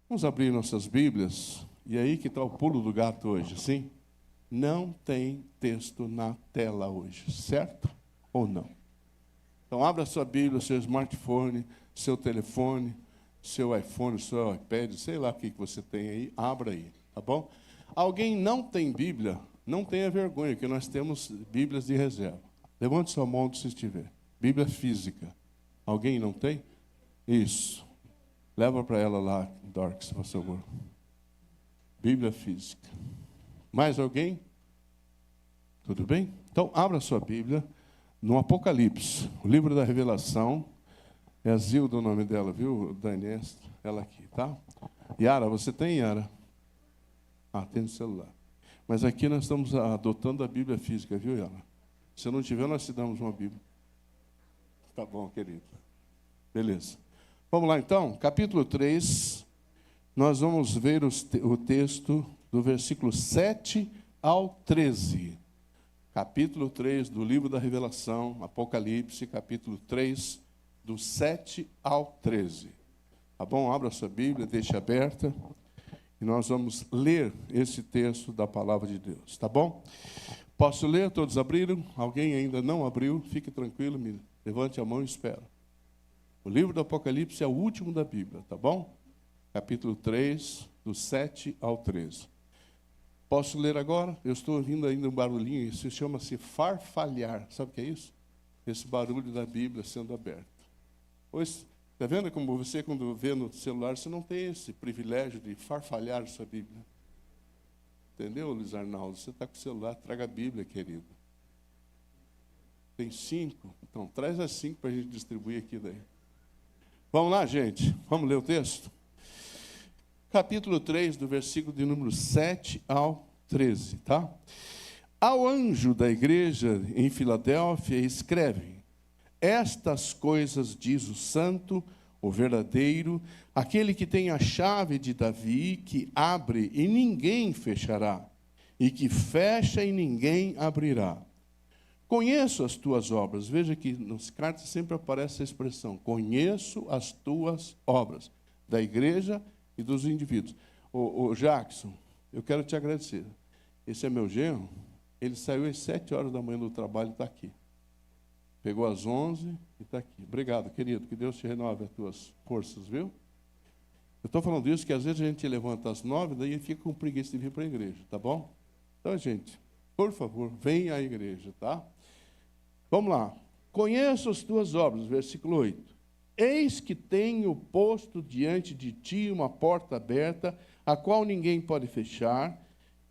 Vamos abrir nossas Bíblias, e aí que está o pulo do gato hoje, sim? Não tem texto na tela hoje, certo ou não? Então abra sua Bíblia, seu smartphone, seu telefone, seu iPhone, seu iPad, sei lá o que você tem aí, abra aí, tá bom? Alguém não tem Bíblia, não tenha vergonha, que nós temos Bíblias de reserva. Levante sua mão se estiver. Bíblia física. Alguém não tem? Isso. Leva para ela lá, Dorcas, por favor. Bíblia física. Mais alguém? Tudo bem? Então, abra sua Bíblia no Apocalipse, o livro da Revelação. É a Zilda o nome dela, viu, Daniel? Ela aqui, tá? Yara, você tem, Yara? Ah, tem no celular. Mas aqui nós estamos adotando a Bíblia física, viu, Yara? Se não tiver, nós te damos uma Bíblia. Tá bom, querido. Beleza. Vamos lá, então. Capítulo 3. Nós vamos ver o texto do versículo 7 ao 13. Capítulo 3 do livro da Revelação, Apocalipse, capítulo 3, do 7 ao 13. Tá bom? Abra sua Bíblia, deixe aberta. E nós vamos ler esse texto da palavra de Deus, tá bom? Posso ler? Todos abriram? Alguém ainda não abriu? Fique tranquilo, levante a mão e espera. O livro do Apocalipse é o último da Bíblia, tá bom? Capítulo 3, do 7 ao 13. Posso ler agora? Eu estou ouvindo ainda um barulhinho, isso chama-se farfalhar. Sabe o que é isso? Esse barulho da Bíblia sendo aberta. Pois, está vendo como você, quando vê no celular, você não tem esse privilégio de farfalhar sua Bíblia. Entendeu, Luiz Arnaldo? Você está com o celular, traga a Bíblia, querido. Tem 5? Então, traz as 5 para a gente distribuir aqui daí. Vamos lá, gente. Vamos ler o texto? Capítulo 3, do versículo de número 7 ao 13, tá? Ao anjo da igreja em Filadélfia, escreve: estas coisas diz o santo, o verdadeiro, aquele que tem a chave de Davi, que abre e ninguém fechará, e que fecha e ninguém abrirá. Conheço as tuas obras. Veja que nas cartas sempre aparece essa expressão: conheço as tuas obras, da igreja e dos indivíduos. Ô Jackson, eu quero te agradecer. Esse é meu genro, ele saiu às 7 horas da manhã do trabalho e está aqui. Pegou às 11 e está aqui. Obrigado, querido, que Deus te renove as tuas forças, viu? Eu estou falando isso, que às vezes a gente levanta às 9, daí fica com preguiça de vir para a igreja, tá bom? Então, gente, por favor, venha à igreja, tá? Vamos lá. Conheço as tuas obras, versículo 8. Eis que tenho posto diante de ti uma porta aberta, a qual ninguém pode fechar,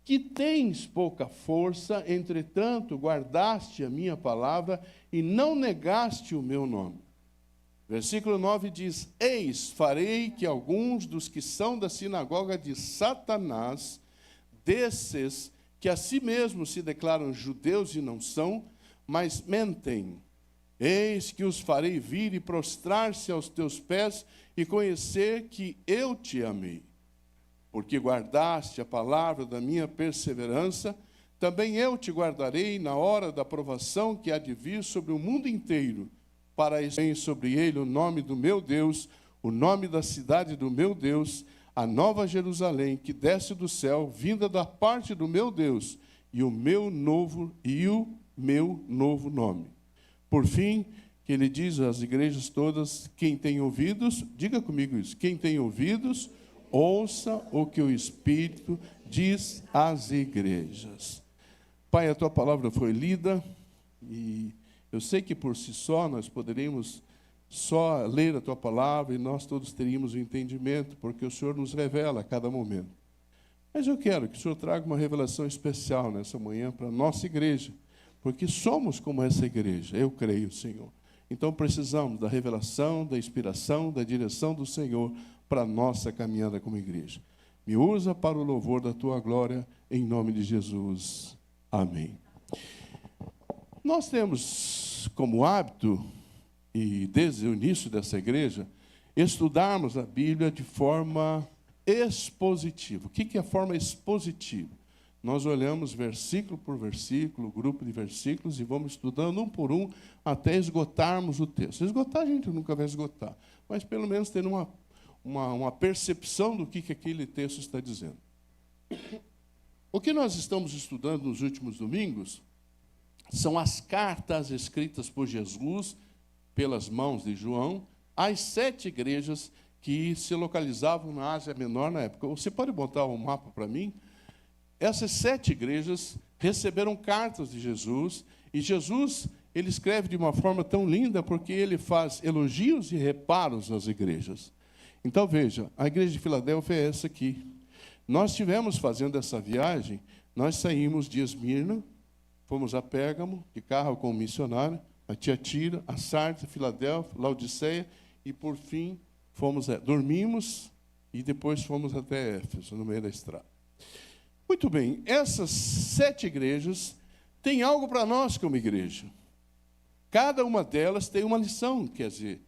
que tens pouca força, entretanto guardaste a minha palavra e não negaste o meu nome. Versículo 9 diz: eis, farei que alguns dos que são da sinagoga de Satanás, desses que a si mesmos se declaram judeus e não são, mas mentem, eis que os farei vir e prostrar-se aos teus pés e conhecer que eu te amei. Porque guardaste a palavra da minha perseverança, também eu te guardarei na hora da provação que há de vir sobre o mundo inteiro, para expor sobre ele o nome do meu Deus, o nome da cidade do meu Deus, a nova Jerusalém, que desce do céu, vinda da parte do meu Deus, e o meu novo nome. Por fim, que ele diz às igrejas todas: quem tem ouvidos, diga comigo isso, quem tem ouvidos, ouça o que o Espírito diz às igrejas. Pai, a tua palavra foi lida, e eu sei que por si só nós poderíamos só ler a tua palavra e nós todos teríamos o entendimento, porque o Senhor nos revela a cada momento. Mas eu quero que o Senhor traga uma revelação especial nessa manhã para a nossa igreja, porque somos como essa igreja, eu creio, Senhor. Então precisamos da revelação, da inspiração, da direção do Senhor para a nossa caminhada como igreja. Me usa para o louvor da tua glória, em nome de Jesus. Amém. Nós temos como hábito, e desde o início dessa igreja, estudarmos a Bíblia de forma expositiva. O que é a forma expositiva? nós olhamos versículo por versículo, grupo de versículos, e vamos estudando um por um até esgotarmos o texto. Esgotar a gente nunca vai esgotar, mas pelo menos ter uma percepção do que aquele texto está dizendo. O que nós estamos estudando nos últimos domingos são as cartas escritas por Jesus, pelas mãos de João, às 7 igrejas que se localizavam na Ásia Menor na época. Você pode botar um mapa para mim? Essas 7 igrejas receberam cartas de Jesus, e Jesus, ele escreve de uma forma tão linda, porque ele faz elogios e reparos às igrejas. Então, veja, a igreja de Filadélfia é essa aqui. Nós estivemos fazendo essa viagem, nós saímos de Esmirna, fomos a Pérgamo, de carro com o missionário, a Tiatira, a Sardes, a Filadélfia, Laodiceia, e, por fim, dormimos, e depois fomos até Éfeso, no meio da estrada. Muito bem, essas 7 igrejas têm algo para nós como igreja. Cada uma delas tem uma lição, quer dizer,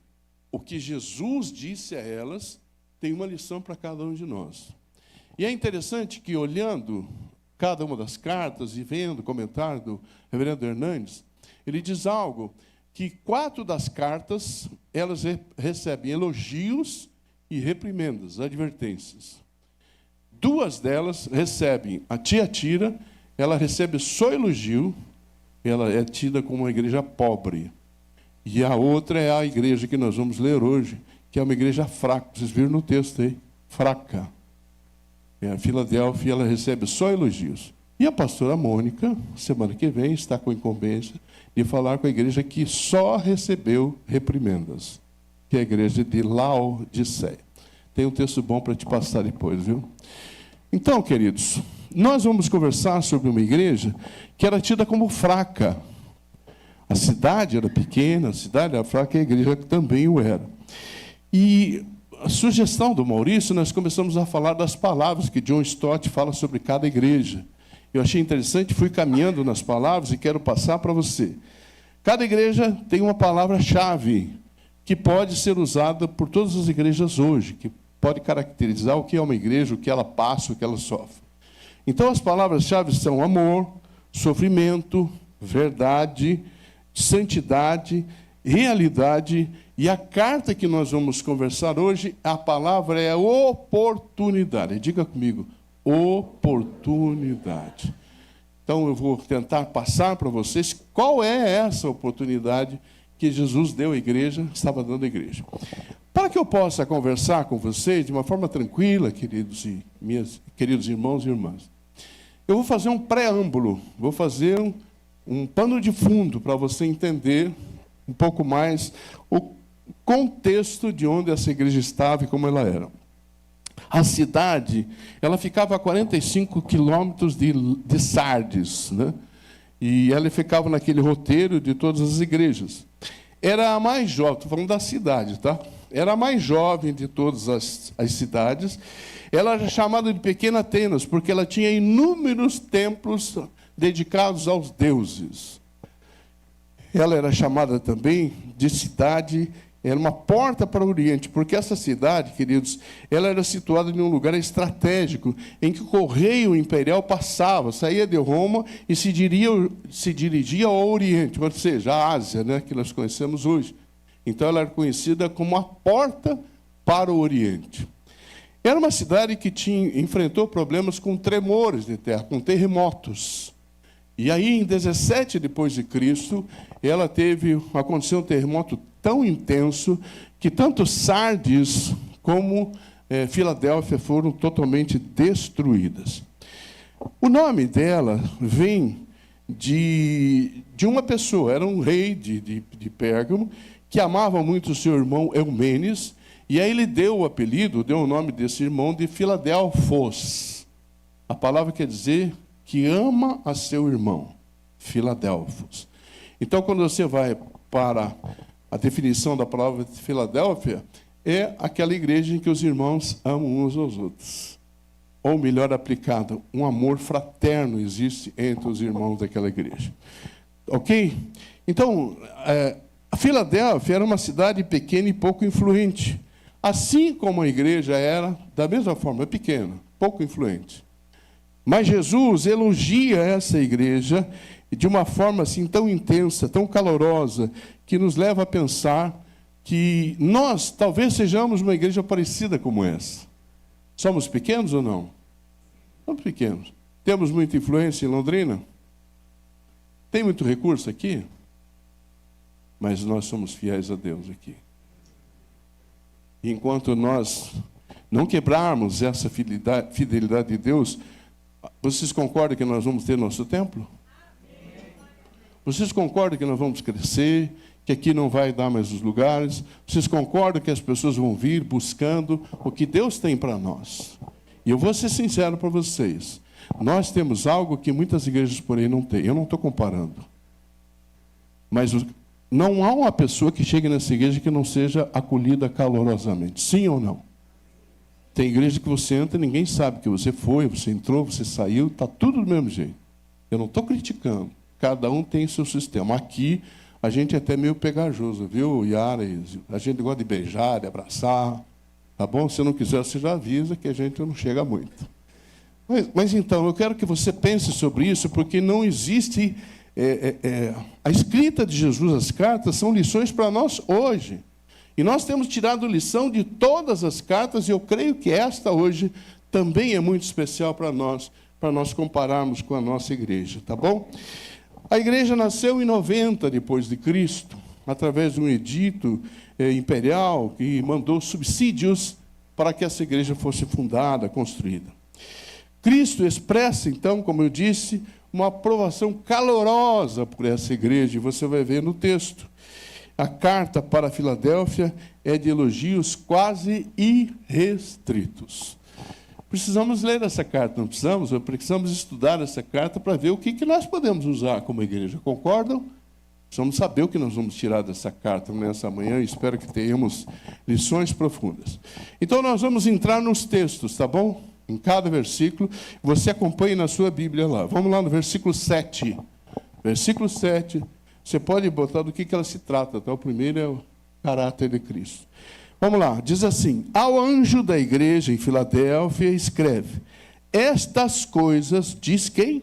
o que Jesus disse a elas tem uma lição para cada um de nós. E é interessante que, olhando cada uma das cartas e vendo o comentário do reverendo Hernandes, ele diz algo, que 4 das cartas, elas recebem elogios e reprimendas, advertências. 2 delas recebem a Tiatira, ela recebe só elogio, ela é tida como uma igreja pobre. E a outra é a igreja que nós vamos ler hoje, que é uma igreja fraca. Vocês viram no texto aí? Fraca. A Filadélfia, ela recebe só elogios. E a pastora Mônica, semana que vem, está com a incumbência de falar com a igreja que só recebeu reprimendas, que é a igreja de Laodiceia. Tem um texto bom para te passar depois, viu? Então, queridos, nós vamos conversar sobre uma igreja que era tida como fraca. A cidade era pequena, a cidade era fraca, e a igreja também o era. E a sugestão do Maurício, nós começamos a falar das palavras que John Stott fala sobre cada igreja. Eu achei interessante, fui caminhando nas palavras e quero passar para você. Cada igreja tem uma palavra-chave que pode ser usada por todas as igrejas hoje, que pode caracterizar o que é uma igreja, o que ela passa, o que ela sofre. Então, as palavras-chave são amor, sofrimento, verdade, santidade, realidade. E a carta que nós vamos conversar hoje, a palavra é oportunidade. Diga comigo, oportunidade. Então, eu vou tentar passar para vocês qual é essa oportunidade que Jesus deu à igreja, estava dando à igreja. Para que eu possa conversar com vocês de uma forma tranquila, queridos irmãos e irmãs, eu vou fazer um preâmbulo, vou fazer um pano de fundo para você entender um pouco mais o contexto de onde essa igreja estava e como ela era. A cidade, ela ficava a 45 quilômetros de Sardes, né? E ela ficava naquele roteiro de todas as igrejas. Era a mais jovem, estou falando da cidade, tá? Era a mais jovem de todas as cidades. Ela era chamada de Pequena Atenas, porque ela tinha inúmeros templos dedicados aos deuses. Ela era chamada também de cidade, era uma porta para o Oriente, porque essa cidade, queridos, ela era situada em um lugar estratégico, em que o correio imperial passava, saía de Roma e se dirigia ao Oriente, ou seja, à Ásia, né, que nós conhecemos hoje. Então, ela era conhecida como a porta para o Oriente. Era uma cidade que enfrentou problemas com tremores de terra, com terremotos. E aí, em 17 depois de Cristo, aconteceu um terremoto tão intenso que tanto Sardes como Filadélfia foram totalmente destruídas. O nome dela vem de uma pessoa, era um rei de Pérgamo, que amava muito o seu irmão Eumenes, e aí ele deu o nome desse irmão de Filadelfos. A palavra quer dizer que ama a seu irmão, Filadelfos. Então, quando você vai para a definição da palavra de Filadélfia, é aquela igreja em que os irmãos amam uns aos outros. Ou, melhor aplicado, um amor fraterno existe entre os irmãos daquela igreja. Ok? Então, a Filadélfia era uma cidade pequena e pouco influente. Assim como a igreja era, da mesma forma, pequena, pouco influente. Mas Jesus elogia essa igreja de uma forma assim tão intensa, tão calorosa, que nos leva a pensar que nós talvez sejamos uma igreja parecida como essa. Somos pequenos ou não? Somos pequenos. Temos muita influência em Londrina? Tem muito recurso aqui? Mas nós somos fiéis a Deus aqui. E enquanto nós não quebrarmos essa fidelidade de Deus, vocês concordam que nós vamos ter nosso templo? Vocês concordam que nós vamos crescer, que aqui não vai dar mais os lugares? Vocês concordam que as pessoas vão vir buscando o que Deus tem para nós? E eu vou ser sincero para vocês. Nós temos algo que muitas igrejas por aí não têm. Eu não estou comparando. Mas não há uma pessoa que chegue nessa igreja que não seja acolhida calorosamente. Sim ou não? Tem igreja que você entra e ninguém sabe que você foi, você entrou, você saiu, está tudo do mesmo jeito. Eu não estou criticando. Cada um tem seu sistema. Aqui, a gente é até meio pegajoso, viu, Yara? A gente gosta de beijar, de abraçar. Tá bom? Se não quiser, você já avisa que a gente não chega muito. Mas então, eu quero que você pense sobre isso, porque não existe... a escrita de Jesus, as cartas, são lições para nós hoje. E nós temos tirado lição de todas as cartas, e eu creio que esta hoje também é muito especial para nós compararmos com a nossa igreja, tá bom? A igreja nasceu em 90 depois de Cristo, através de um edito imperial que mandou subsídios para que essa igreja fosse fundada, construída. Cristo expressa, então, como eu disse, uma aprovação calorosa por essa igreja, e você vai ver no texto. A carta para a Filadélfia é de elogios quase irrestritos. Precisamos ler essa carta, não precisamos? Precisamos estudar essa carta para ver o que nós podemos usar como igreja. Concordam? Precisamos saber o que nós vamos tirar dessa carta nessa manhã, e espero que tenhamos lições profundas. Então, nós vamos entrar nos textos, tá bom? Em cada versículo, você acompanhe na sua Bíblia lá. Vamos lá no versículo 7. Versículo 7, você pode botar do que ela se trata, tá? O primeiro é o caráter de Cristo. Vamos lá, diz assim: ao anjo da igreja em Filadélfia escreve: estas coisas diz quem?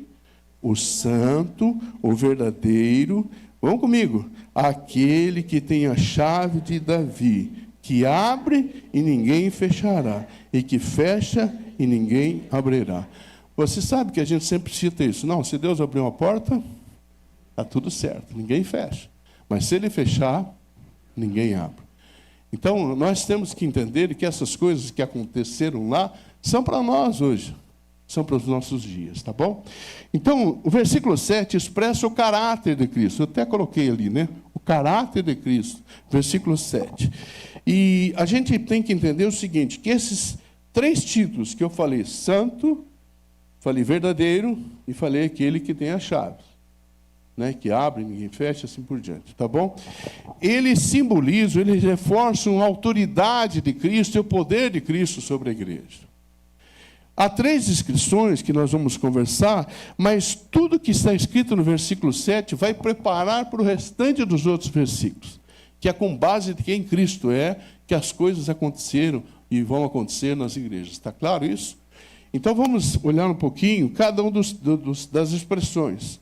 O santo, o verdadeiro, vamos comigo, aquele que tem a chave de Davi, que abre e ninguém fechará, e que fecha e ninguém abrirá. Você sabe que a gente sempre cita isso. Não, se Deus abrir uma porta, está tudo certo, ninguém fecha. Mas se Ele fechar, ninguém abre. Então, nós temos que entender que essas coisas que aconteceram lá são para nós hoje, são para os nossos dias, tá bom? Então, o versículo 7 expressa o caráter de Cristo. Eu até coloquei ali, né? O caráter de Cristo, versículo 7. E a gente tem que entender o seguinte, que esses 3 títulos que eu falei, santo, falei verdadeiro e falei aquele que tem as chaves, né, que abre, ninguém fecha, assim por diante, tá bom? Eles simbolizam, eles reforçam a autoridade de Cristo e o poder de Cristo sobre a igreja. Há 3 descrições que nós vamos conversar, mas tudo que está escrito no versículo 7 vai preparar para o restante dos outros versículos, que é com base de quem Cristo é, que as coisas aconteceram e vão acontecer nas igrejas. Está claro isso? Então, vamos olhar um pouquinho cada um das expressões.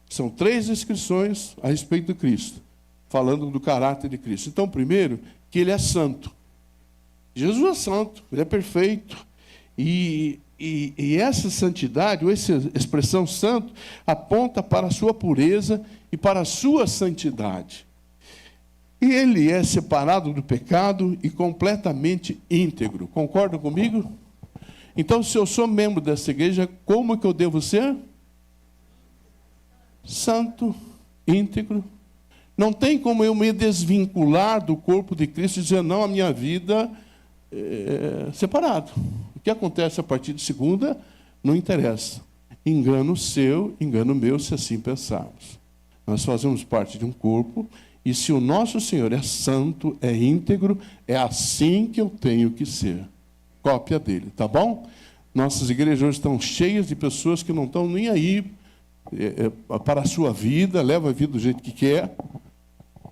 São 3 descrições a respeito de Cristo, falando do caráter de Cristo. Então, primeiro, que Ele é santo. Jesus é santo, Ele é perfeito. E essa santidade, ou essa expressão santo, aponta para a sua pureza e para a sua santidade. E Ele é separado do pecado e completamente íntegro. Concordam comigo? Então, se eu sou membro dessa igreja, como que eu devo ser? Santo, íntegro. Não tem como eu me desvincular do corpo de Cristo e dizer, não, a minha vida é separado. O que acontece a partir de segunda, não interessa. Engano seu, engano meu, se assim pensarmos. Nós fazemos parte de um corpo, e se o nosso Senhor é santo, é íntegro, é assim que eu tenho que ser. Cópia dele, tá bom? Nossas igrejas hoje estão cheias de pessoas que não estão nem aí para a sua vida, leva a vida do jeito que quer,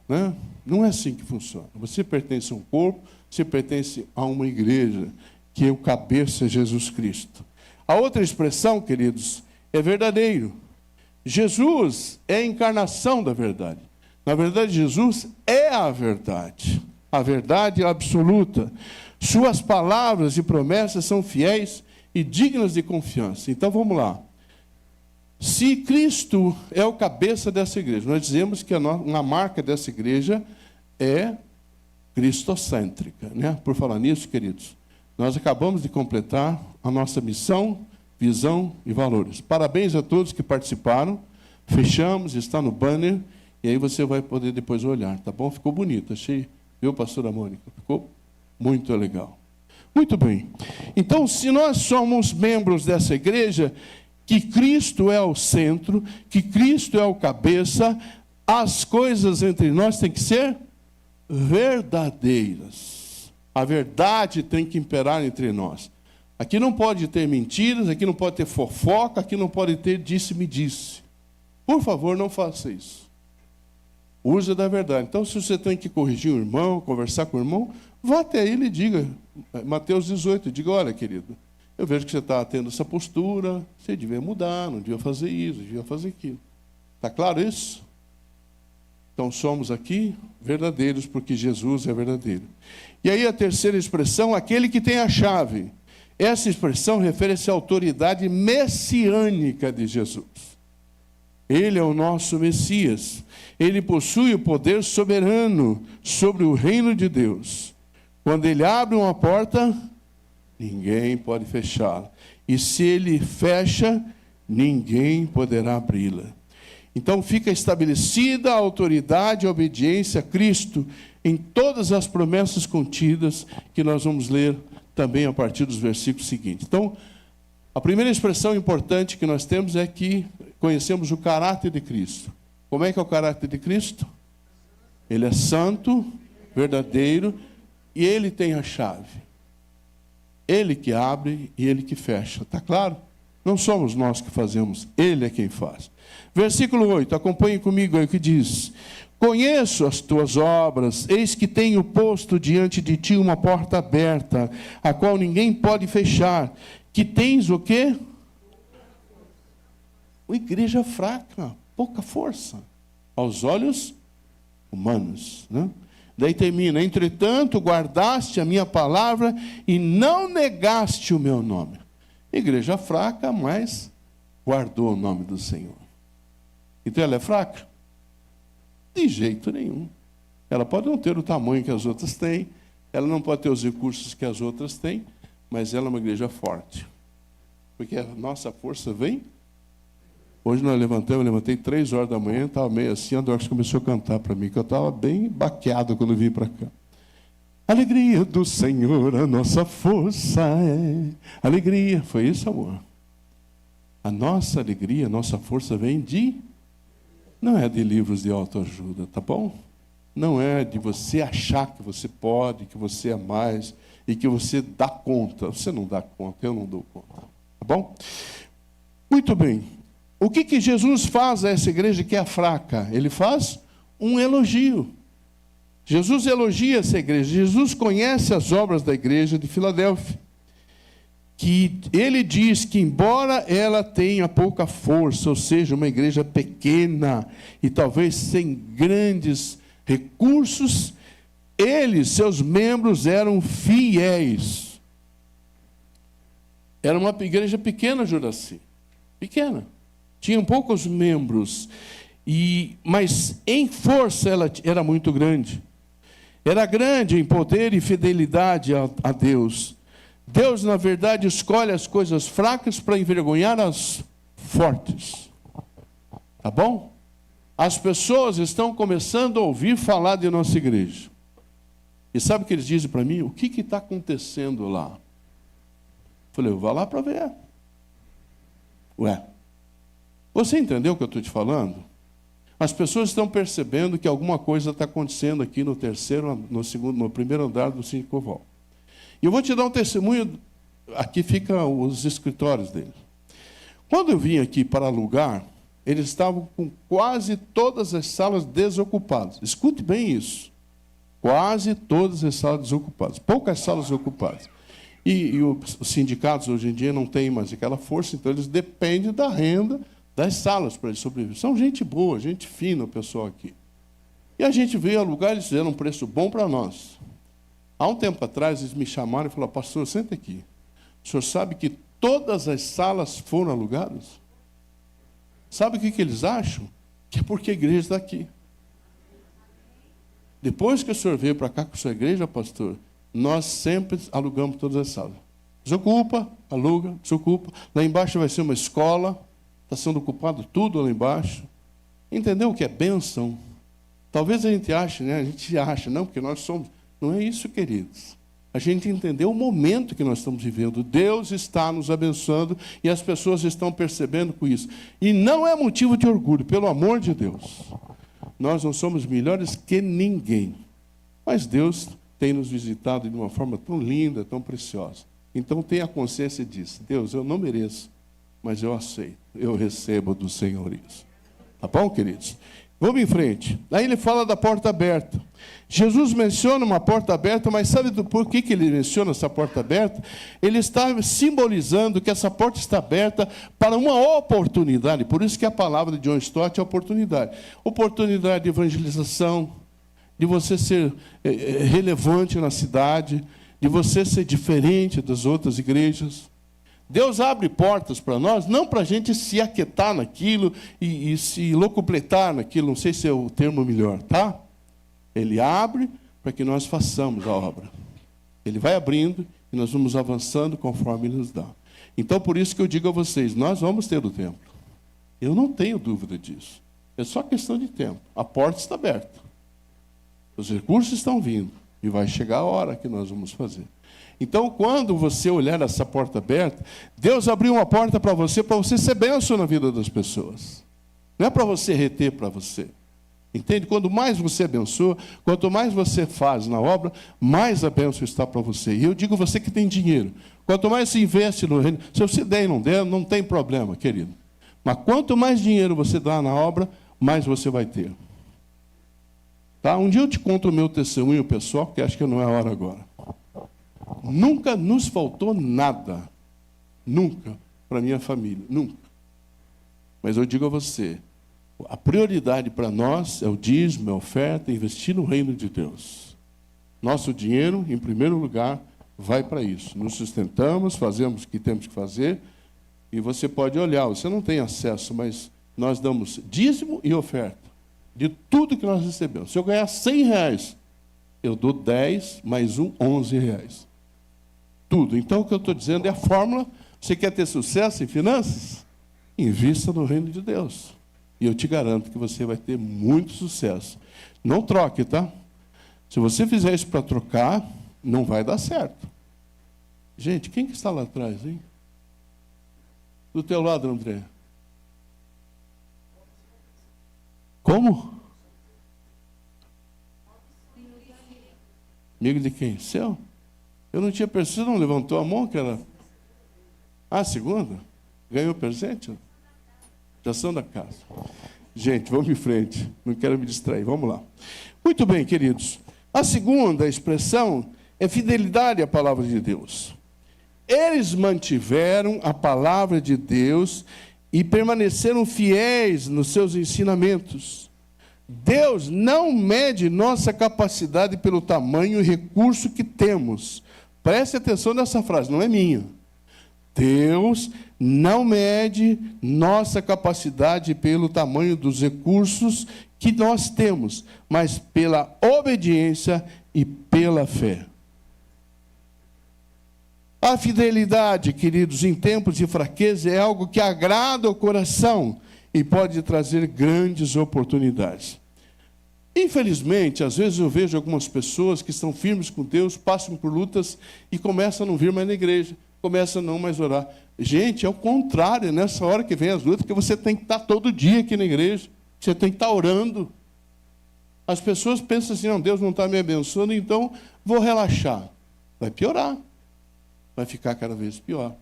né? Não é assim que funciona. Você pertence a um corpo, você pertence a uma igreja, que o cabeça é Jesus Cristo. A outra expressão, queridos, é verdadeiro. Jesus é a encarnação da verdade. Na verdade, Jesus é a verdade absoluta. Suas palavras e promessas são fiéis e dignas de confiança. Então, vamos lá. Se Cristo é o cabeça dessa igreja, nós dizemos que uma marca dessa igreja é cristocêntrica, né? Por falar nisso, queridos, nós acabamos de completar a nossa missão, visão e valores. Parabéns a todos que participaram. Fechamos, está no banner, e aí você vai poder depois olhar, tá bom? Ficou bonito, achei, viu, pastora Mônica? Ficou muito legal. Muito bem. Então, se nós somos membros dessa igreja, que Cristo é o centro, que Cristo é o cabeça, as coisas entre nós têm que ser verdadeiras. A verdade tem que imperar entre nós. Aqui não pode ter mentiras, aqui não pode ter fofoca, aqui não pode ter disse-me-disse. Por favor, não faça isso. Use da verdade. Então, se você tem que corrigir o irmão, conversar com o irmão, vá até ele e diga, Mateus 18, diga, olha, querido, eu vejo que você está tendo essa postura, você devia mudar, não devia fazer isso, não devia fazer aquilo. Está claro isso? Então, somos aqui verdadeiros, porque Jesus é verdadeiro. E aí a terceira expressão, aquele que tem a chave. Essa expressão refere-se à autoridade messiânica de Jesus. Ele é o nosso Messias. Ele possui o poder soberano sobre o reino de Deus. Quando ele abre uma porta, ninguém pode fechá-la. E se ele fecha, ninguém poderá abri-la. Então fica estabelecida a autoridade e a obediência a Cristo em todas as promessas contidas, que nós vamos ler também a partir dos versículos seguintes. Então, a primeira expressão importante que nós temos é que conhecemos o caráter de Cristo. Como é que é o caráter de Cristo? Ele é santo, verdadeiro, e ele tem a chave. Ele que abre e ele que fecha. Está claro? Não somos nós que fazemos, ele é quem faz. Versículo 8, acompanhe comigo aí o que diz. Conheço as tuas obras, eis que tenho posto diante de ti uma porta aberta, a qual ninguém pode fechar. Que tens o quê? Uma igreja fraca, pouca força, aos olhos humanos, né? Daí termina, entretanto, guardaste a minha palavra e não negaste o meu nome. Igreja fraca, mas guardou o nome do Senhor. Então ela é fraca? De jeito nenhum. Ela pode não ter o tamanho que as outras têm, ela não pode ter os recursos que as outras têm, mas ela é uma igreja forte. Porque a nossa força vem. Hoje nós eu levantei 3 horas da manhã, estava meio assim, a Dorcas começou a cantar para mim, que eu estava bem baqueado quando vim para cá. Alegria do Senhor, a nossa força é. Alegria, foi isso, amor? A nossa alegria, a nossa força vem de... Não é de livros de autoajuda, tá bom? Não é de você achar que você pode, que você é mais, e que você dá conta. Você não dá conta, eu não dou conta. Tá bom? Muito bem. O que Jesus faz a essa igreja que é fraca? Ele faz um elogio. Jesus elogia essa igreja. Jesus conhece as obras da igreja de Filadélfia. Que ele diz que, embora ela tenha pouca força, ou seja, uma igreja pequena e talvez sem grandes recursos, eles, seus membros, eram fiéis. Era uma igreja pequena, Juraci. Pequena. Tinham poucos membros, mas em força ela era muito grande. Era grande em poder e fidelidade a Deus. Deus, na verdade, escolhe as coisas fracas para envergonhar as fortes. Tá bom? As pessoas estão começando a ouvir falar de nossa igreja. E sabe o que eles dizem para mim? O que está acontecendo lá? Falei, eu vou lá para ver. Ué, você entendeu o que eu estou te falando? As pessoas estão percebendo que alguma coisa está acontecendo aqui no primeiro andar do Cine Coval. E eu vou te dar um testemunho, aqui ficam os escritórios deles. Quando eu vim aqui para alugar, eles estavam com quase todas as salas desocupadas. Escute bem isso. Quase todas as salas desocupadas. Poucas salas ocupadas. E os sindicatos hoje em dia não têm mais aquela força, então eles dependem da renda das salas para eles sobreviver. São gente boa, gente fina o pessoal aqui. E a gente veio alugar, eles fizeram um preço bom para nós. Há um tempo atrás, eles me chamaram e falaram: pastor, senta aqui. O senhor sabe que todas as salas foram alugadas? Sabe o que eles acham? Que é porque a igreja está aqui. Depois que o senhor veio para cá com a sua igreja, pastor, nós sempre alugamos todas as salas. Desocupa, aluga, desocupa. Lá embaixo vai ser uma escola, está sendo ocupado tudo lá embaixo. Entendeu o que é bênção? Talvez a gente ache, né? A gente acha, não, porque nós somos. Não é isso, queridos. A gente entendeu o momento que nós estamos vivendo. Deus está nos abençoando e as pessoas estão percebendo com isso. E não é motivo de orgulho, pelo amor de Deus. Nós não somos melhores que ninguém. Mas Deus tem nos visitado de uma forma tão linda, tão preciosa. Então tenha consciência disso. Deus, eu não mereço, mas eu aceito. Eu recebo do Senhor isso. Tá bom, queridos? Vamos em frente. Aí ele fala da porta aberta. Jesus menciona uma porta aberta, mas sabe por que ele menciona essa porta aberta? Ele está simbolizando que essa porta está aberta para uma oportunidade. Por isso que a palavra de John Stott é oportunidade. Oportunidade de evangelização, de você ser relevante na cidade, de você ser diferente das outras igrejas. Deus abre portas para nós, não para a gente se aquietar naquilo e se locupletar naquilo, não sei se é o termo melhor, tá? Ele abre para que nós façamos a obra. Ele vai abrindo e nós vamos avançando conforme Ele nos dá. Então, por isso que eu digo a vocês, nós vamos ter o templo. Eu não tenho dúvida disso. É só questão de tempo. A porta está aberta. Os recursos estão vindo. E vai chegar a hora que nós vamos fazer. Então, quando você olhar essa porta aberta, Deus abriu uma porta para você ser bênção na vida das pessoas. Não é para você reter para você. Entende? Quanto mais você abençoa, quanto mais você faz na obra, mais a bênção está para você. E eu digo você que tem dinheiro. Quanto mais você investe no reino, se você der e não der, não tem problema, querido. Mas quanto mais dinheiro você dá na obra, mais você vai ter. Tá? Um dia eu te conto o meu testemunho pessoal, porque acho que não é a hora agora. Nunca nos faltou nada. Nunca. Para minha família. Nunca. Mas eu digo a você, a prioridade para nós é o dízimo, é a oferta, é investir no reino de Deus. Nosso dinheiro, em primeiro lugar, vai para isso. Nos sustentamos, fazemos o que temos que fazer, e você pode olhar, você não tem acesso, mas nós damos dízimo e oferta de tudo que nós recebemos. Se eu ganhar R$100, eu dou 10 mais 11 reais. Tudo. Então, o que eu estou dizendo é a fórmula. Você quer ter sucesso em finanças? Invista no reino de Deus. E eu te garanto que você vai ter muito sucesso. Não troque, tá? Se você fizer isso para trocar, não vai dar certo. Gente, quem que está lá atrás, hein? Do teu lado, André. Como? Amigo de quem? Seu? Eu não tinha percebido, não levantou a mão, que era... Ah, segunda? Ganhou presente? Já são da casa. Gente, vamos em frente. Não quero me distrair. Vamos lá. Muito bem, queridos. A segunda expressão é fidelidade à palavra de Deus. Eles mantiveram a palavra de Deus e permaneceram fiéis nos seus ensinamentos. Deus não mede nossa capacidade pelo tamanho e recurso que temos. Preste atenção nessa frase, não é minha. Deus não mede nossa capacidade pelo tamanho dos recursos que nós temos, mas pela obediência e pela fé. A fidelidade, queridos, em tempos de fraqueza é algo que agrada o coração e pode trazer grandes oportunidades. Infelizmente, às vezes eu vejo algumas pessoas que estão firmes com Deus, passam por lutas e começam a não vir mais na igreja, começam a não mais orar. Gente, é o contrário, é nessa hora que vem as lutas, que você tem que estar todo dia aqui na igreja, você tem que estar orando. As pessoas pensam assim, não, Deus não está me abençoando, então vou relaxar. Vai piorar, vai ficar cada vez pior.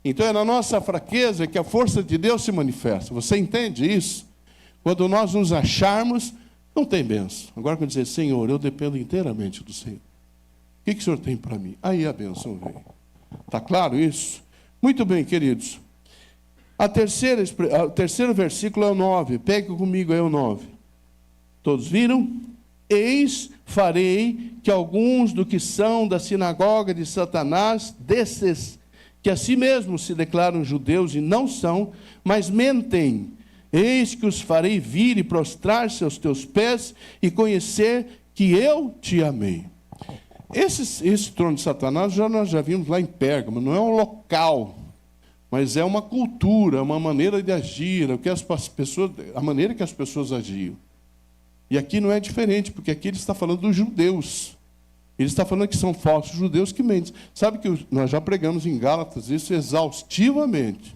Então é na nossa fraqueza que a força de Deus se manifesta. Você entende isso? Quando nós nos acharmos, não tem bênção. Agora, quando dizer, Senhor, eu dependo inteiramente do Senhor. O que o Senhor tem para mim? Aí a bênção vem. Está claro isso? Muito bem, queridos. O terceiro versículo é o 9. Pegue comigo aí o 9. Todos viram? Eis, farei que alguns do que são da sinagoga de Satanás, desses que a si mesmos se declaram judeus e não são, mas mentem, eis que os farei vir e prostrar-se aos teus pés e conhecer que eu te amei. Esse trono de Satanás nós já vimos lá em Pérgamo, não é um local, mas é uma cultura, uma maneira de agir, a maneira que as pessoas agiam. E aqui não é diferente, porque aqui ele está falando dos judeus. Ele está falando que são falsos judeus que mentem. Sabe que nós já pregamos em Gálatas isso exaustivamente.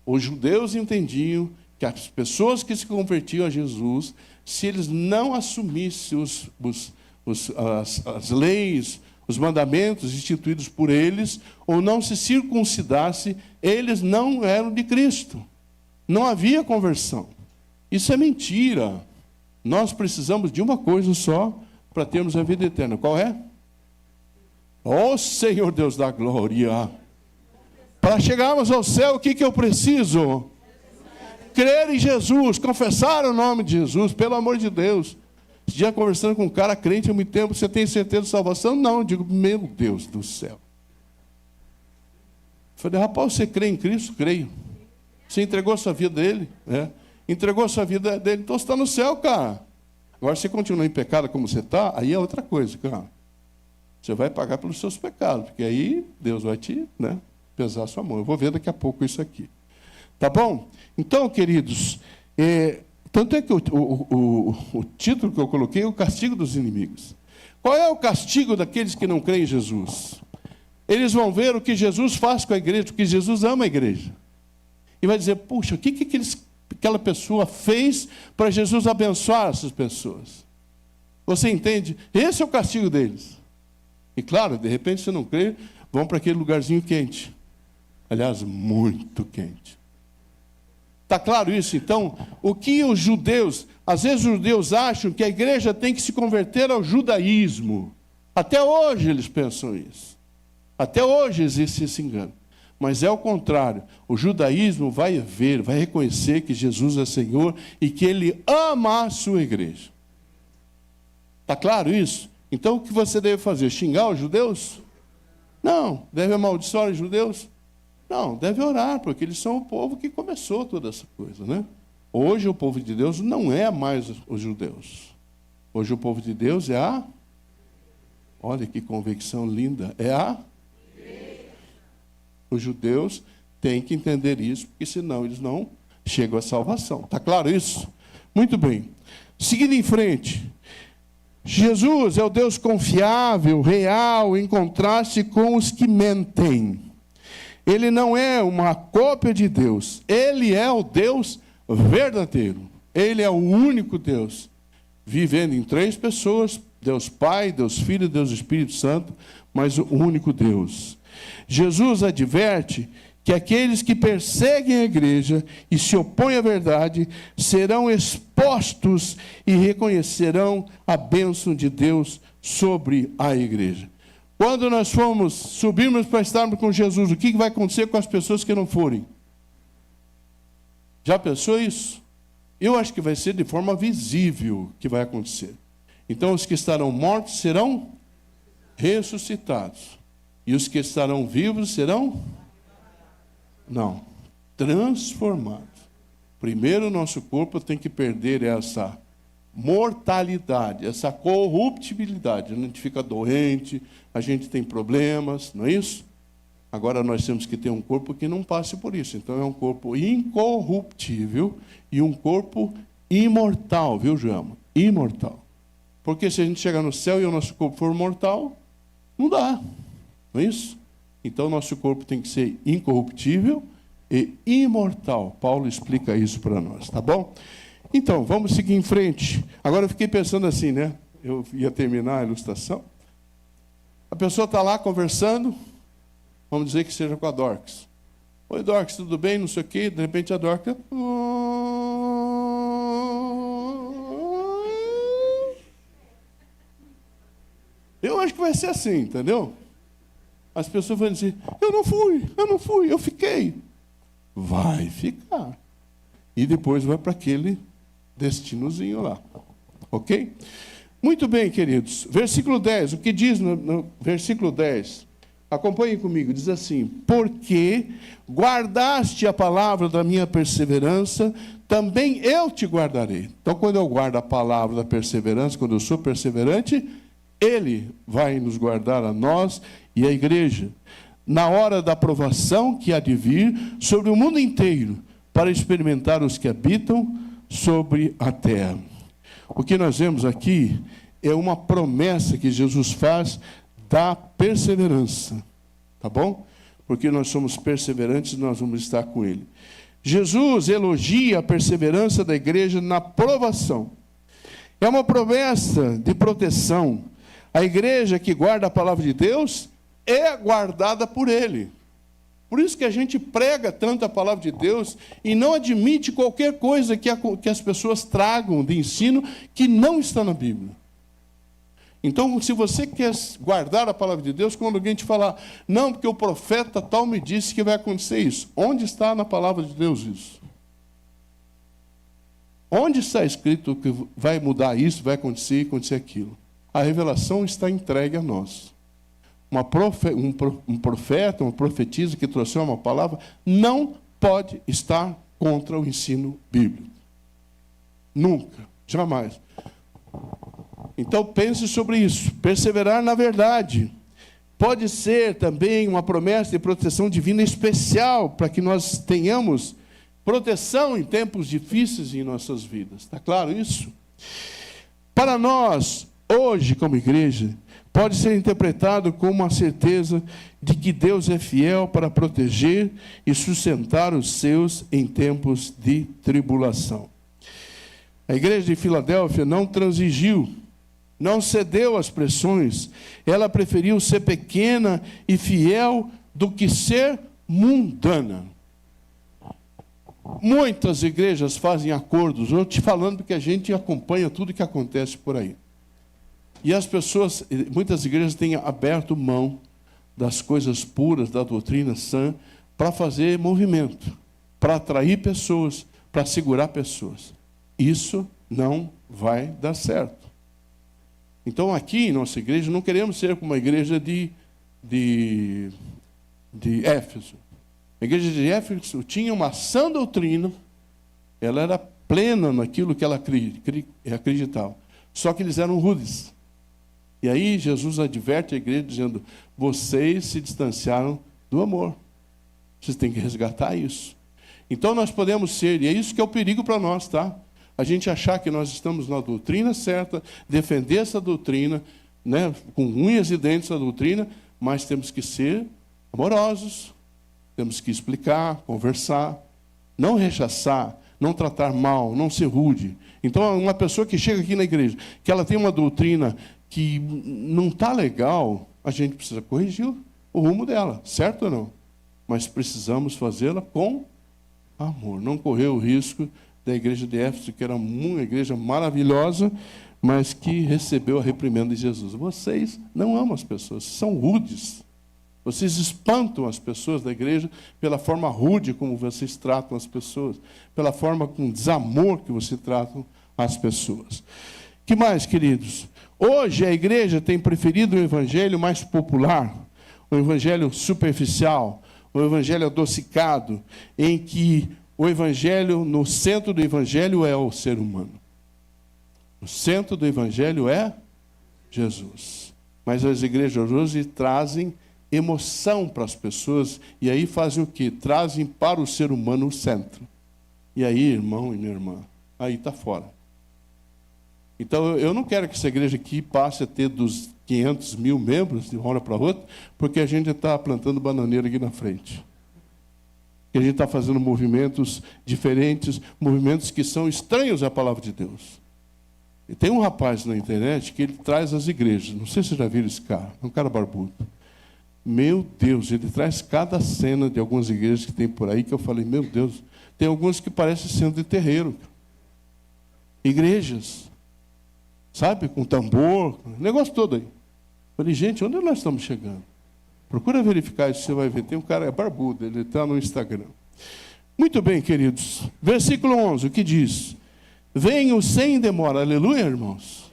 Os judeus entendiam que as pessoas que se convertiam a Jesus, se eles não assumissem as leis, os mandamentos instituídos por eles, ou não se circuncidassem, eles não eram de Cristo. Não havia conversão. Isso é mentira. Nós precisamos de uma coisa só para termos a vida eterna. Qual é? Ó Senhor Deus da glória! Para chegarmos ao céu, o que eu preciso? Crer em Jesus, confessar o nome de Jesus, pelo amor de Deus. Esse dia conversando com um cara crente há muito tempo, você tem certeza de salvação? Não, eu digo, meu Deus do céu. Eu falei, rapaz, você crê em Cristo? Creio. Você entregou a sua vida a Ele? Entregou a sua vida a Ele, então você está no céu, cara. Agora, se você continua em pecado como você está, aí é outra coisa, cara. Você vai pagar pelos seus pecados, porque aí Deus vai te pesar a sua mão. Eu vou ver daqui a pouco isso aqui. Tá bom? Então, queridos, tanto é que o título que eu coloquei é o castigo dos inimigos. Qual é o castigo daqueles que não creem em Jesus? Eles vão ver o que Jesus faz com a igreja, porque Jesus ama a igreja. E vai dizer, puxa, o que aquela pessoa fez para Jesus abençoar essas pessoas? Você entende? Esse é o castigo deles. E claro, de repente, se não crer, vão para aquele lugarzinho quente. Aliás, muito quente. Está claro isso? Então, o que os judeus... Às vezes os judeus acham que a igreja tem que se converter ao judaísmo. Até hoje eles pensam isso. Até hoje existe esse engano. Mas é o contrário. O judaísmo vai reconhecer que Jesus é Senhor e que Ele ama a sua igreja. Está claro isso? Então, o que você deve fazer? Xingar os judeus? Não. Deve amaldiçoar os judeus? Não. Deve orar, porque eles são o povo que começou toda essa coisa, né? Hoje, o povo de Deus não é mais os judeus. Hoje, o povo de Deus é a... Olha que convicção linda. É a... Os judeus têm que entender isso, porque senão eles não chegam à salvação. Está claro isso? Muito bem. Seguindo em frente... Jesus é o Deus confiável, real, em contraste com os que mentem. Ele não é uma cópia de Deus. Ele é o Deus verdadeiro. Ele é o único Deus, vivendo em três pessoas, Deus Pai, Deus Filho e Deus Espírito Santo, mas o único Deus. Jesus adverte que aqueles que perseguem a igreja e se opõem à verdade serão expostos e reconhecerão a bênção de Deus sobre a igreja. Quando nós subirmos para estarmos com Jesus, o que vai acontecer com as pessoas que não forem? Já pensou isso? Eu acho que vai ser de forma visível que vai acontecer. Então, os que estarão mortos serão ressuscitados. E os que estarão vivos serão... Não, transformados. Primeiro, o nosso corpo tem que perder essa mortalidade, essa corruptibilidade. A gente fica doente, a gente tem problemas, não é isso? Agora nós temos que ter um corpo que não passe por isso. Então é um corpo incorruptível e um corpo imortal, viu, Joelma? Imortal. Porque se a gente chegar no céu e o nosso corpo for mortal, não dá, não é isso? Então, nosso corpo tem que ser incorruptível e imortal. Paulo explica isso para nós, tá bom? Então, vamos seguir em frente. Agora, eu fiquei pensando assim, né? Eu ia terminar a ilustração. A pessoa está lá conversando, vamos dizer que seja com a Dorcas. Oi, Dorcas, tudo bem? Não sei o quê. De repente, a Dorcas... Eu acho que vai ser assim, entendeu? as pessoas vão dizer, eu não fui, eu fiquei. Vai ficar. E depois vai para aquele destinozinho lá. Ok? Muito bem, queridos. Versículo 10, o que diz no versículo 10? Acompanhem comigo, diz assim, porque guardaste a palavra da minha perseverança, também eu te guardarei. Então, quando eu guardo a palavra da perseverança, quando eu sou perseverante, Ele vai nos guardar a nós e a igreja, na hora da provação que há de vir sobre o mundo inteiro, para experimentar os que habitam sobre a terra. O que nós vemos aqui é uma promessa que Jesus faz da perseverança, tá bom? Porque nós somos perseverantes, nós vamos estar com Ele. Jesus elogia a perseverança da igreja na provação. É uma promessa de proteção. A igreja que guarda a palavra de Deus é guardada por Ele. Por isso que a gente prega tanto a palavra de Deus e não admite qualquer coisa que as pessoas tragam de ensino que não está na Bíblia. Então, se você quer guardar a palavra de Deus, quando alguém te falar, não, porque o profeta tal me disse que vai acontecer isso. Onde está na palavra de Deus isso? Onde está escrito que vai mudar isso, vai acontecer aquilo? A revelação está entregue a nós. Um profeta, uma profetisa que trouxe uma palavra, não pode estar contra o ensino bíblico. Nunca, jamais. Então pense sobre isso. Perseverar na verdade pode ser também uma promessa de proteção divina especial para que nós tenhamos proteção em tempos difíceis em nossas vidas. Está claro isso? Para nós, hoje, como igreja, pode ser interpretado como a certeza de que Deus é fiel para proteger e sustentar os seus em tempos de tribulação. A igreja de Filadélfia não transigiu, não cedeu às pressões. Ela preferiu ser pequena e fiel do que ser mundana. Muitas igrejas fazem acordos, eu te falando porque a gente acompanha tudo que acontece por aí. E as pessoas, muitas igrejas têm aberto mão das coisas puras, da doutrina sã, para fazer movimento, para atrair pessoas, para segurar pessoas. Isso não vai dar certo. Então, aqui em nossa igreja, não queremos ser como a igreja de Éfeso. A igreja de Éfeso tinha uma sã doutrina, ela era plena naquilo que ela acreditava. Só que eles eram rudes. E aí Jesus adverte a igreja dizendo, vocês se distanciaram do amor. Vocês têm que resgatar isso. Então nós podemos ser, e é isso que é o perigo para nós, tá? A gente achar que nós estamos na doutrina certa, defender essa doutrina, né, com unhas e dentes a doutrina, mas temos que ser amorosos, temos que explicar, conversar, não rechaçar, não tratar mal, não ser rude. Então, uma pessoa que chega aqui na igreja, que ela tem uma doutrina que não está legal, a gente precisa corrigir o rumo dela, certo ou não? Mas precisamos fazê-la com amor, não correr o risco da igreja de Éfeso, que era uma igreja maravilhosa, mas que recebeu a reprimenda de Jesus. Vocês não amam as pessoas, são rudes. Vocês espantam as pessoas da igreja pela forma rude como vocês tratam as pessoas, pela forma com desamor que vocês tratam as pessoas. Que mais, queridos? Hoje a igreja tem preferido o evangelho mais popular, o evangelho superficial, o evangelho adocicado, em que o evangelho, no centro do evangelho é o ser humano. O centro do evangelho é Jesus. Mas as igrejas hoje trazem emoção para as pessoas, e aí fazem o quê? Trazem para o ser humano o centro. E aí, irmão e minha irmã, aí está fora. Então, eu não quero que essa igreja aqui passe a ter dos 500 mil membros de uma hora para outra, porque a gente está plantando bananeira aqui na frente. E a gente está fazendo movimentos diferentes, movimentos que são estranhos à palavra de Deus. E tem um rapaz na internet que ele traz as igrejas. Não sei se vocês já viram esse cara. É um cara barbudo. Meu Deus, ele traz cada cena de algumas igrejas que tem por aí, que eu falei, meu Deus, tem algumas que parecem centro de terreiro. Igrejas, sabe, com tambor, negócio todo aí. Eu falei, gente, onde nós estamos chegando? Procura verificar isso, você vai ver. Tem um cara, é barbudo, ele está no Instagram. Muito bem, queridos. Versículo 11, o que diz? Venho sem demora. Aleluia, irmãos?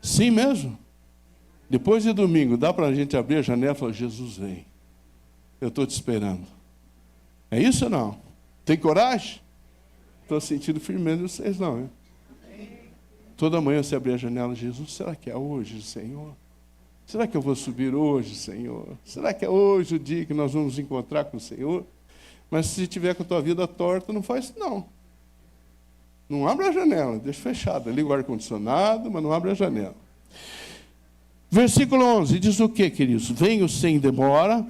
Sim mesmo? Depois de domingo, dá para a gente abrir a janela e falar, Jesus vem. Eu estou te esperando. É isso ou não? Tem coragem? Estou sentindo firmeza de vocês não, hein? Toda manhã você abrir a janela, Jesus, será que é hoje, Senhor? Será que eu vou subir hoje, Senhor? Será que é hoje o dia que nós vamos nos encontrar com o Senhor? Mas se tiver com a tua vida torta, não faz isso, não. Não abre a janela, deixa fechada. Liga o ar-condicionado, mas não abre a janela. Versículo 11, diz o que, queridos? Venho sem demora,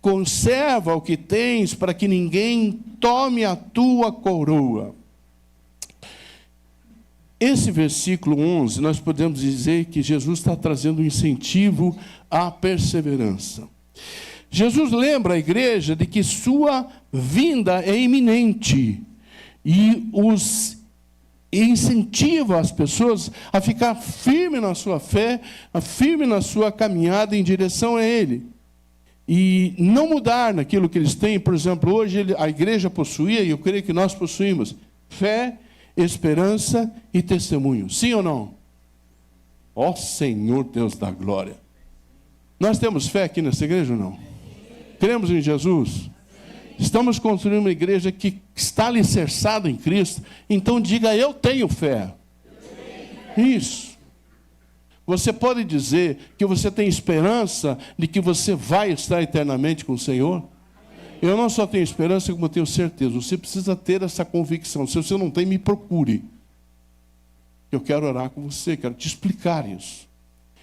conserva o que tens, para que ninguém tome a tua coroa. Esse versículo 11, nós podemos dizer que Jesus está trazendo um incentivo à perseverança. Jesus lembra a igreja de que sua vinda é iminente e incentiva as pessoas a ficar firme na sua fé, firme na sua caminhada em direção a Ele. E não mudar naquilo que eles têm. Por exemplo, hoje a igreja possuía, e eu creio que nós possuímos, fé, esperança e testemunho. Sim ou não? Ó Senhor Deus da glória. Nós temos fé aqui nessa igreja ou não? Cremos em Jesus? Estamos construindo uma igreja que está alicerçada em Cristo. Então diga, eu tenho fé. Isso. Você pode dizer que você tem esperança de que você vai estar eternamente com o Senhor? Eu não só tenho esperança, como eu tenho certeza. Você precisa ter essa convicção. Se você não tem, me procure. Eu quero orar com você, quero te explicar isso.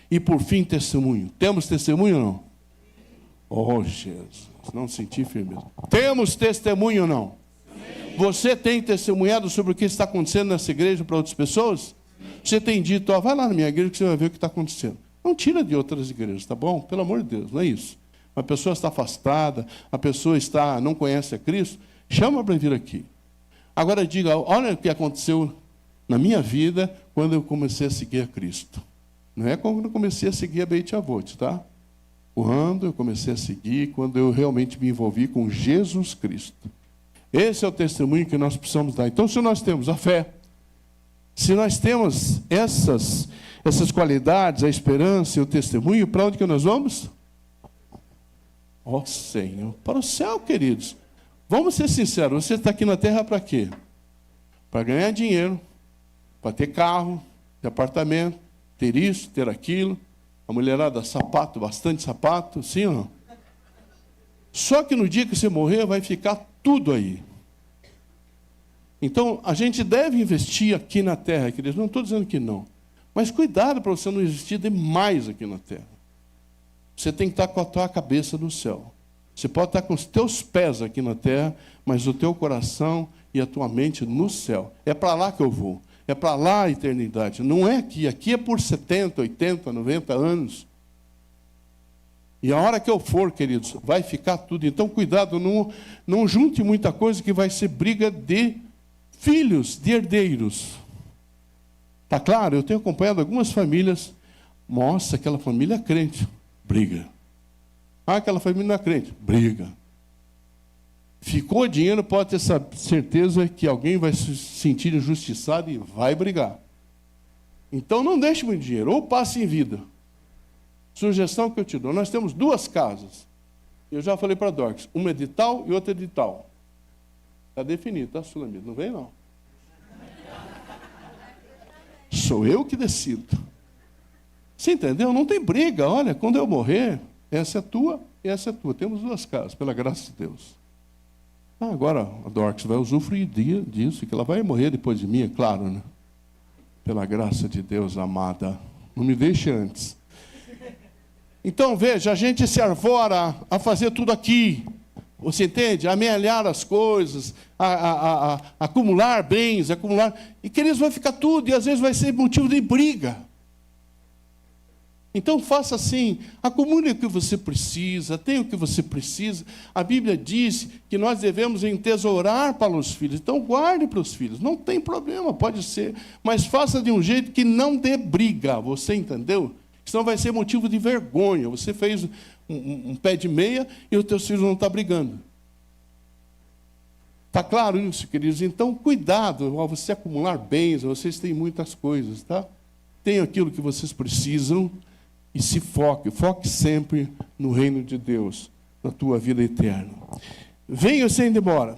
E por fim, testemunho. Temos testemunho ou não? Oh, Jesus, não senti firmeza. Temos testemunho ou não? Sim. Você tem testemunhado sobre o que está acontecendo nessa igreja para outras pessoas? Sim. Você tem dito, ó, vai lá na minha igreja que você vai ver o que está acontecendo. Não tira de outras igrejas, tá bom? Pelo amor de Deus, não é isso. A pessoa está afastada, a pessoa não conhece a Cristo, chama para vir aqui. Agora diga, olha o que aconteceu na minha vida quando eu comecei a seguir a Cristo. Não é quando eu comecei a seguir a Beit Avot, tá? Quando eu comecei a seguir, quando eu realmente me envolvi com Jesus Cristo. Esse é o testemunho que nós precisamos dar. Então, se nós temos a fé, se nós temos essas qualidades, a esperança e o testemunho, para onde que nós vamos? Ó Senhor, para o céu, queridos. Vamos ser sinceros, você está aqui na terra para quê? Para ganhar dinheiro, para ter carro, ter apartamento, ter isso, ter aquilo. A mulherada, sapato, bastante sapato, sim ou não? Só que no dia que você morrer, vai ficar tudo aí. Então, a gente deve investir aqui na terra, queridos. Não estou dizendo que não. Mas cuidado para você não investir demais aqui na terra. Você tem que estar com a tua cabeça no céu. Você pode estar com os teus pés aqui na terra, mas o teu coração e a tua mente no céu. É para lá que eu vou. É para lá a eternidade. Não é aqui. Aqui é por 70, 80, 90 anos. E a hora que eu for, queridos, vai ficar tudo. Então, cuidado, não junte muita coisa que vai ser briga de filhos, de herdeiros. Está claro? Eu tenho acompanhado algumas famílias. Nossa, aquela família é crente. Briga. Ah, aquela família não é crente. Briga. Ficou dinheiro, pode ter certeza que alguém vai se sentir injustiçado e vai brigar. Então não deixe muito dinheiro, ou passe em vida. Sugestão que eu te dou, nós temos 2 casas. Eu já falei para a Dorcas, uma é de tal e outra é de tal. Está definido, tá, Sulamita? Não vem não. Sou eu que decido. Você entendeu? Não tem briga. Olha, quando eu morrer, essa é tua e essa é tua. Temos 2 casas, pela graça de Deus. Agora a Dorcas vai usufruir disso, que ela vai morrer depois de mim, é claro, né? Pela graça de Deus, amada. Não me deixe antes. Então, veja, a gente se arvora a fazer tudo aqui. Você entende? A amealhar as coisas, a acumular bens, acumular... E, queridos, vai ficar tudo, e às vezes vai ser motivo de briga. Então faça assim, acumule o que você precisa, tenha o que você precisa. A Bíblia diz que nós devemos entesourar para os filhos. Então guarde para os filhos, não tem problema, pode ser. Mas faça de um jeito que não dê briga, você entendeu? Senão vai ser motivo de vergonha. Você fez um pé de meia e os teus filhos não estão brigando. Está claro isso, queridos? Então, cuidado ao você acumular bens, vocês têm muitas coisas, tá? Tenham aquilo que vocês precisam e se foque sempre no reino de Deus, na tua vida eterna. Venha sem demora.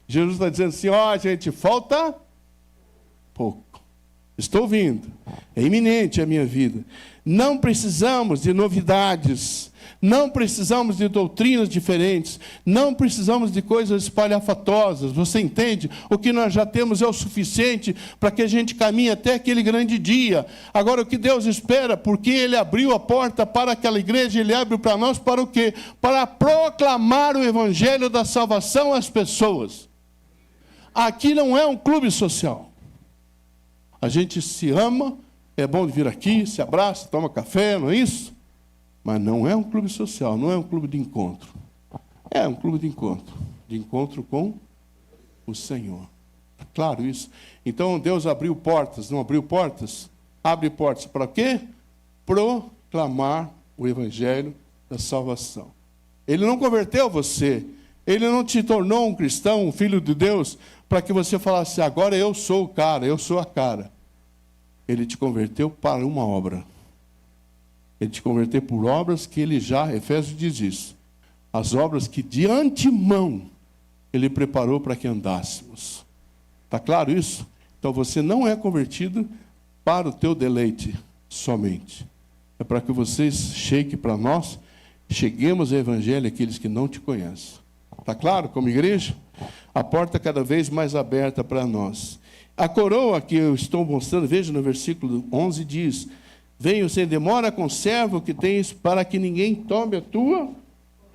Jesus está dizendo assim, gente, falta pouco. Estou vindo. É iminente a minha vida. Não precisamos de novidades. Não precisamos de doutrinas diferentes. Não precisamos de coisas espalhafatosas. Você entende? O que nós já temos é o suficiente para que a gente caminhe até aquele grande dia. Agora, o que Deus espera, porque Ele abriu a porta para aquela igreja, Ele abre para nós para o quê? Para proclamar o evangelho da salvação às pessoas. Aqui não é um clube social. A gente se ama, é bom de vir aqui, se abraça, toma café, não é isso? Mas não é um clube social, não é um clube de encontro. É um clube de encontro com o Senhor. Claro isso. Então Deus abriu portas, não abriu portas? Abre portas para quê? Proclamar o evangelho da salvação. Ele não converteu você, Ele não te tornou um cristão, um filho de Deus, para que você falasse, agora eu sou o cara, eu sou a cara. Ele te converteu para uma obra. Ele te converteu por obras que Ele já, Efésios diz isso, as obras que de antemão Ele preparou para que andássemos. Está claro isso? Então você não é convertido para o teu deleite somente. É para que vocês cheguemos ao evangelho àqueles que não te conhecem. Está claro, como igreja? A porta cada vez mais aberta para nós. A coroa que eu estou mostrando, veja no versículo 11, diz, venho sem demora, conserva o que tens, para que ninguém tome a tua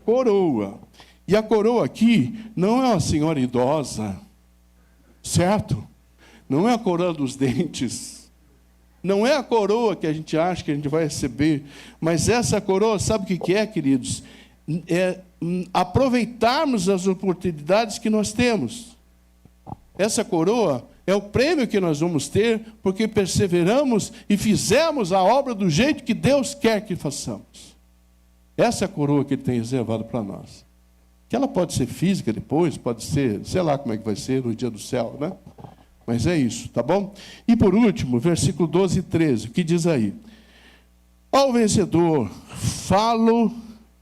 coroa. E a coroa aqui não é uma senhora idosa, certo? Não é a coroa dos dentes. Não é a coroa que a gente acha que a gente vai receber. Mas essa coroa, sabe o que é, queridos? É aproveitarmos as oportunidades que nós temos. Essa coroa é o prêmio que nós vamos ter, porque perseveramos e fizemos a obra do jeito que Deus quer que façamos. Essa é a coroa que Ele tem reservado para nós. Que ela pode ser física depois, pode ser, sei lá como é que vai ser no dia do céu, né? Mas é isso, tá bom? E por último, versículo 12 e 13, o que diz aí? Ao vencedor,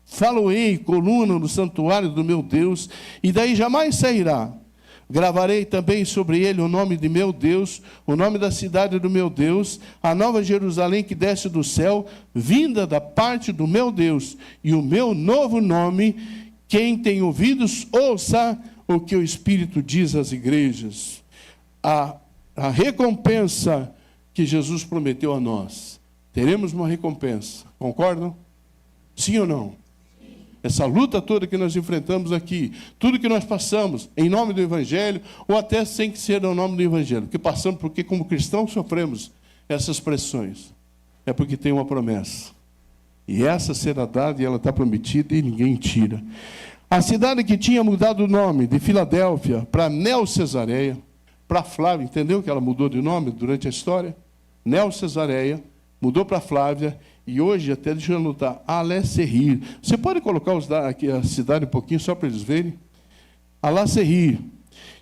falo-ei coluna no santuário do meu Deus, e daí jamais sairá. Gravarei também sobre ele o nome de meu Deus, o nome da cidade do meu Deus, a nova Jerusalém que desce do céu, vinda da parte do meu Deus, e o meu novo nome. Quem tem ouvidos, ouça o que o Espírito diz às igrejas. A recompensa que Jesus prometeu a nós. Teremos uma recompensa. Concordam? Sim ou não? Essa luta toda que nós enfrentamos aqui, tudo que nós passamos em nome do Evangelho, ou até sem que seja o nome do Evangelho, que passamos porque como cristãos sofremos essas pressões, é porque tem uma promessa. E essa será dada e ela está prometida e ninguém tira. A cidade que tinha mudado o nome de Filadélfia para Neo-Cesareia, para Flávia, entendeu que ela mudou de nome durante a história? Neo-Cesareia, mudou para Flávia, e hoje, até deixa eu anotar, Alé-Serrir. Você pode colocar aqui a cidade um pouquinho, só para eles verem? Alé-Serrir.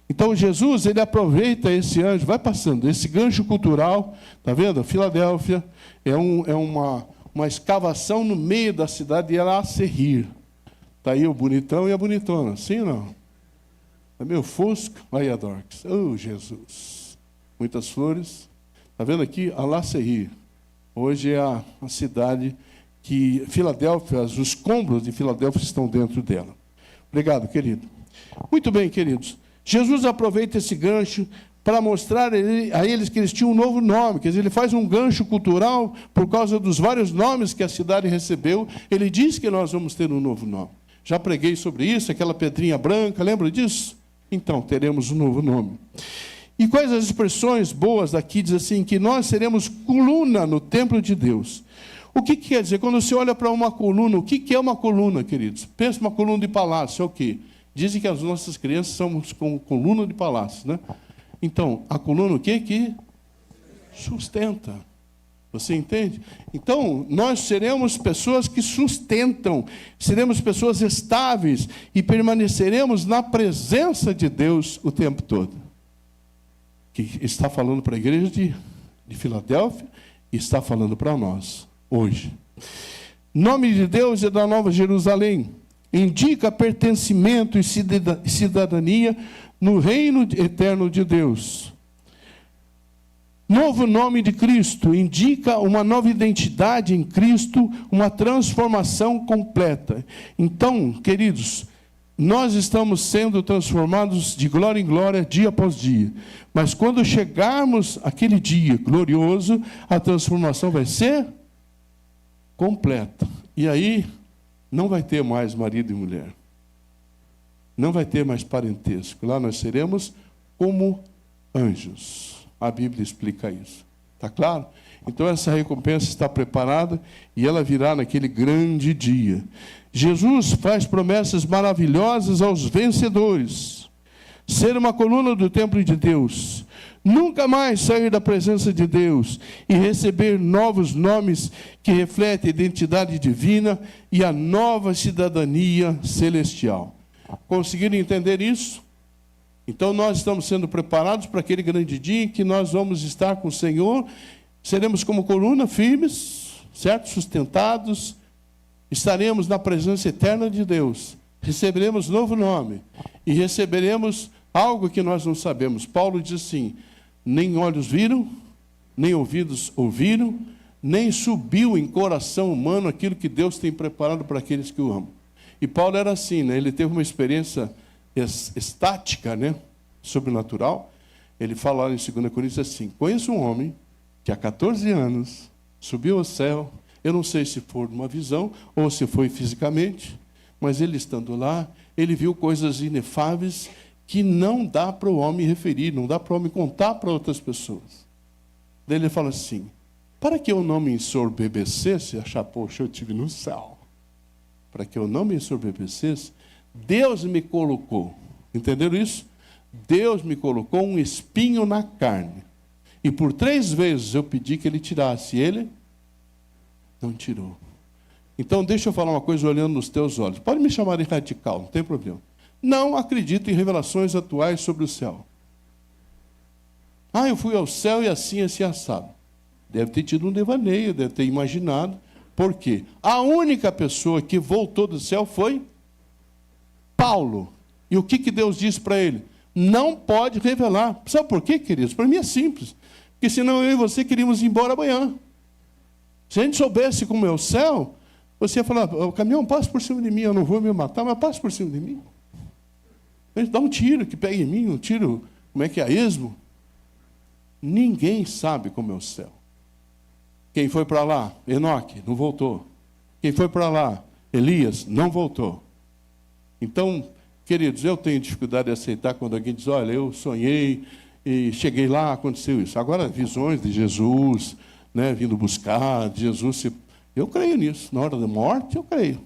Então, Jesus, ele aproveita esse anjo, vai passando, esse gancho cultural, está vendo? Filadélfia é uma escavação no meio da cidade de Alé-Serrir. Está aí o bonitão e a bonitona, sim ou não? É meio fosco, aí a Dorcas. Oh, Jesus! Muitas flores. Está vendo aqui? Alé-Serrir. Hoje é a cidade que Filadélfia, os escombros de Filadélfia estão dentro dela. Obrigado, querido. Muito bem, queridos. Jesus aproveita esse gancho para mostrar a eles que eles tinham um novo nome. Quer dizer, ele faz um gancho cultural por causa dos vários nomes que a cidade recebeu. Ele diz que nós vamos ter um novo nome. Já preguei sobre isso, aquela pedrinha branca, lembra disso? Então, teremos um novo nome. E quais as expressões boas daqui? Diz assim, que nós seremos coluna no templo de Deus. O que quer dizer? Quando você olha para uma coluna, o que é uma coluna, queridos? Pensa uma coluna de palácio, é o quê? Dizem que as nossas crianças são com coluna de palácio, né? Então, a coluna o quê? Que sustenta. Você entende? Então, nós seremos pessoas que sustentam, seremos pessoas estáveis e permaneceremos na presença de Deus o tempo todo. Que está falando para a igreja de Filadélfia e está falando para nós, hoje. Nome de Deus é da Nova Jerusalém. Indica pertencimento e cidadania no reino eterno de Deus. Novo nome de Cristo indica uma nova identidade em Cristo, uma transformação completa. Então, queridos, nós estamos sendo transformados de glória em glória, dia após dia. Mas quando chegarmos aquele dia glorioso, a transformação vai ser completa. E aí, não vai ter mais marido e mulher. Não vai ter mais parentesco. Lá nós seremos como anjos. A Bíblia explica isso. Está claro? Então essa recompensa está preparada e ela virá naquele grande dia. Jesus faz promessas maravilhosas aos vencedores. Ser uma coluna do templo de Deus. Nunca mais sair da presença de Deus e receber novos nomes que refletem a identidade divina e a nova cidadania celestial. Conseguiram entender isso? Então nós estamos sendo preparados para aquele grande dia em que nós vamos estar com o Senhor, seremos como coluna firmes, certo? Sustentados, estaremos na presença eterna de Deus, receberemos novo nome e receberemos algo que nós não sabemos. Paulo diz assim: nem olhos viram, nem ouvidos ouviram, nem subiu em coração humano aquilo que Deus tem preparado para aqueles que o amam. E Paulo era assim, né? Ele teve uma experiência estática, né? Sobrenatural. Ele fala lá em 2 Coríntios assim: conheço um homem que há 14 anos subiu ao céu. Eu não sei se foi uma visão ou se foi fisicamente, mas ele estando lá, ele viu coisas inefáveis que não dá para o homem referir, não dá para o homem contar para outras pessoas. Daí ele fala assim: para que eu não me ensoberbecesse, achar, poxa, eu estive no céu. Para que eu não me ensoberbecesse, Deus me colocou, entenderam isso? Deus me colocou um espinho na carne. E por 3 vezes eu pedi que ele tirasse, e ele não tirou. Então deixa eu falar uma coisa olhando nos teus olhos. Pode me chamar de radical, não tem problema. Não acredito em revelações atuais sobre o céu. Eu fui ao céu e assim assado. Deve ter tido um devaneio, deve ter imaginado. Por quê? A única pessoa que voltou do céu foi Paulo. E o que Deus disse para ele? Não pode revelar. Sabe por quê, queridos? Para mim é simples. Porque senão eu e você queríamos ir embora amanhã. Se a gente soubesse como é o céu, você ia falar: o caminhão passa por cima de mim, eu não vou me matar, mas passa por cima de mim. A gente dá um tiro que pega em mim, um tiro, como é que é, a esmo? Ninguém sabe como é o céu. Quem foi para lá? Enoque, não voltou. Quem foi para lá? Elias, não voltou. Então, queridos, eu tenho dificuldade de aceitar quando alguém diz: olha, eu sonhei e cheguei lá, aconteceu isso. Agora, visões de Jesus, né, vindo buscar, de Jesus, eu creio nisso. Na hora da morte, eu creio.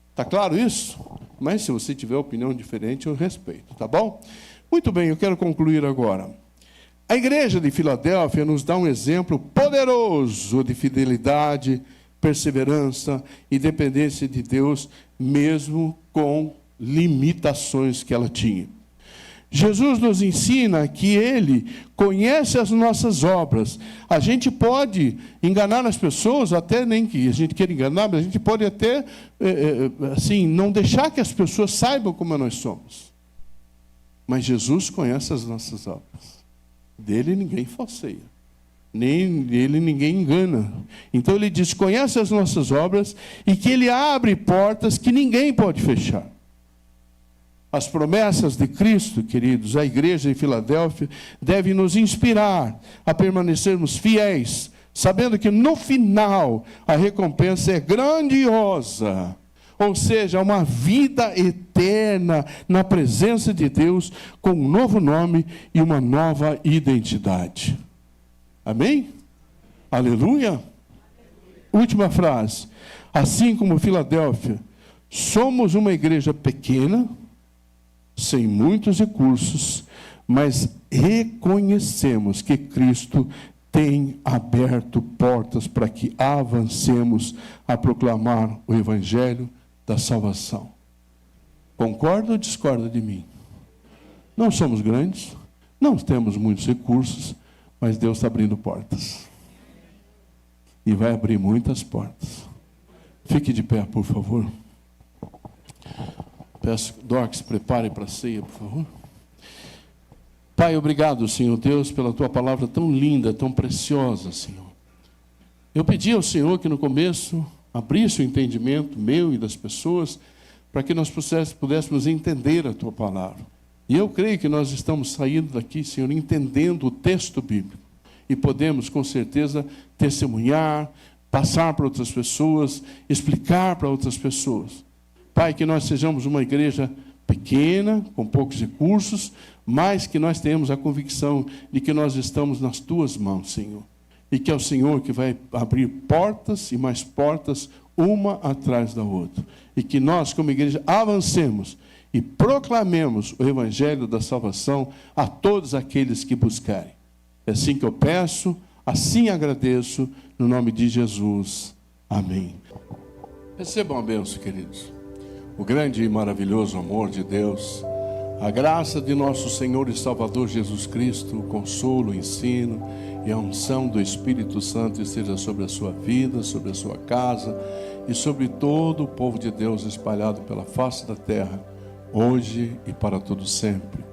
Está claro isso? Mas se você tiver opinião diferente, eu respeito, tá bom? Muito bem, eu quero concluir agora. A igreja de Filadélfia nos dá um exemplo poderoso de fidelidade, perseverança e dependência de Deus, mesmo com limitações que ela tinha. Jesus nos ensina que Ele conhece as nossas obras. A gente pode enganar as pessoas, até nem que a gente queira enganar, mas a gente pode até, assim, não deixar que as pessoas saibam como nós somos. Mas Jesus conhece as nossas obras. Dele ninguém falseia. Nem dele ninguém engana. Então Ele diz: conhece as nossas obras e que Ele abre portas que ninguém pode fechar. As promessas de Cristo, queridos, a igreja de Filadélfia, devem nos inspirar a permanecermos fiéis, sabendo que no final a recompensa é grandiosa. Ou seja, uma vida eterna na presença de Deus, com um novo nome e uma nova identidade. Amém? Aleluia? Última frase. Assim como Filadélfia, somos uma igreja pequena, sem muitos recursos, mas reconhecemos que Cristo tem aberto portas para que avancemos a proclamar o Evangelho da salvação. Concorda ou discorda de mim? Não somos grandes, não temos muitos recursos, mas Deus está abrindo portas. E vai abrir muitas portas. Fique de pé, por favor. Peço, Docs, prepare para a ceia, por favor. Pai, obrigado, Senhor Deus, pela Tua palavra tão linda, tão preciosa, Senhor. Eu pedi ao Senhor que no começo abrisse o entendimento meu e das pessoas, para que nós pudéssemos entender a Tua palavra. E eu creio que nós estamos saindo daqui, Senhor, entendendo o texto bíblico. E podemos, com certeza, testemunhar, passar para outras pessoas, explicar para outras pessoas. Pai, que nós sejamos uma igreja pequena, com poucos recursos, mas que nós tenhamos a convicção de que nós estamos nas Tuas mãos, Senhor. E que é o Senhor que vai abrir portas e mais portas, uma atrás da outra. E que nós, como igreja, avancemos e proclamemos o Evangelho da salvação a todos aqueles que buscarem. É assim que eu peço, assim agradeço, no nome de Jesus. Amém. Recebam a bênção, queridos. O grande e maravilhoso amor de Deus, a graça de nosso Senhor e Salvador Jesus Cristo, o consolo, o ensino e a unção do Espírito Santo esteja sobre a sua vida, sobre a sua casa e sobre todo o povo de Deus espalhado pela face da terra, hoje e para todo sempre.